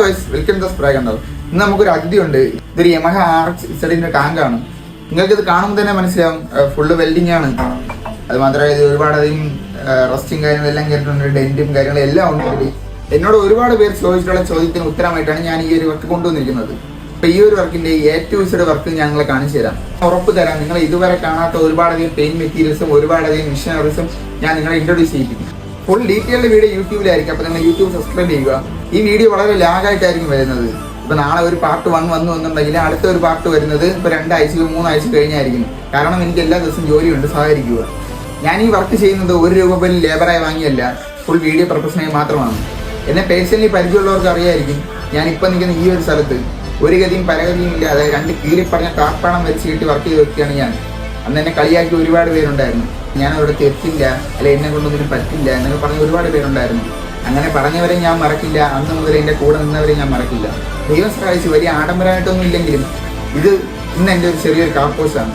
Guys, welcome to spray കണ്ടോ. ഇന്ന് നമുക്കൊരു അതിഥി ഉണ്ട്. ഇതൊരു യമഹ RX-Zന്റെ ടാങ്കാണ്. നിങ്ങൾക്കിത് കാണുമ്പോൾ തന്നെ മനസ്സിലാവും, ഫുള്ള് വെൽഡിംഗ് ആണ്. അത് മാത്രമല്ല ഇത് ഒരുപാടധികം റസ്റ്റും കാര്യങ്ങളെല്ലാം കേട്ടിട്ടുണ്ട്, ഡെന്റും കാര്യങ്ങളും എല്ലാം ഉണ്ട്. എന്നോട് ഒരുപാട് പേർ ചോദിച്ചിട്ടുള്ള ചോദ്യത്തിന് ഉത്തരമായിട്ടാണ് ഞാൻ ഈ ഒരു വർക്ക് കൊണ്ടുവന്നിരിക്കുന്നത്. അപ്പോൾ ഈ ഒരു വർക്കിന്റെ A to Z വർക്ക് ഞങ്ങളെ കാണിച്ചു തരാം. ഉറപ്പ് തരാം, നിങ്ങൾ ഇതുവരെ കാണാത്ത ഒരുപാടധികം പെയിന്റ് മെറ്റീരിയൽസും ഒരുപാടധികം മെഷീനറീസും ഞാൻ നിങ്ങളെ ഇൻട്രൊഡ്യൂസ് ചെയ്യിപ്പിക്കും. ഫുൾ ഡീറ്റെയിൽഡ് വീഡിയോ യൂട്യൂബിലായിരിക്കും. അപ്പോൾ നിങ്ങൾ യൂട്യൂബ് സബ്സ്ക്രൈബ് ചെയ്യുക. ഈ വീഡിയോ വളരെ ലാഗായിട്ടായിരിക്കും വരുന്നത്. ഇപ്പോൾ നാളെ ഒരു പാർട്ട് 1 വന്നുണ്ടെങ്കിൽ അടുത്ത ഒരു പാർട്ട് വരുന്നത് ഇപ്പോൾ 2 ആഴ്ചയോ 3 ആഴ്ച കഴിഞ്ഞായിരിക്കും. കാരണം എനിക്ക് എല്ലാ ദിവസവും ജോലിയുണ്ട്, സഹകരിക്കുക. ഞാൻ ഈ വർക്ക് ചെയ്യുന്നത് 1 രൂപ പോലും ലേബറായി വാങ്ങിയല്ല, ഫുൾ വീഡിയോ പർപ്പസിനായി മാത്രമാണ്. എന്നെ പേഴ്സണലി പരിചയമുള്ളവർക്ക് അറിയായിരിക്കും, ഞാനിപ്പോൾ നിൽക്കുന്ന ഈ ഒരു സ്ഥലത്ത് ഒരു ഗതിയും പരഗതിയും ഇല്ലാതെ 2 കീറിപ്പറഞ്ഞ കാർപ്പാണം വെച്ച് കിട്ടി വർക്ക് ചെയ്ത് വെക്കുകയാണ് ഞാൻ. അന്ന് എന്നെ കളിയാക്കി ഒരുപാട് പേരുണ്ടായിരുന്നു. ഞാൻ അവിടെ എത്തില്ല, അല്ലെ എന്നെ കൊണ്ടൊന്നിനും പറ്റില്ല എന്നൊക്കെ പറഞ്ഞ ഒരുപാട് പേരുണ്ടായിരുന്നു. അങ്ങനെ പറഞ്ഞവരെ ഞാൻ മറക്കില്ല, അന്ന് മുതൽ എൻ്റെ കൂടെ നിന്നവരെ ഞാൻ മറക്കില്ല. ദൈവം സഹായിച്ച് വലിയ ആഡംബരമായിട്ടൊന്നും ഇല്ലെങ്കിലും ഇത് ഇന്ന് എൻ്റെ ഒരു ചെറിയൊരു കാർപ്പോസാണ്.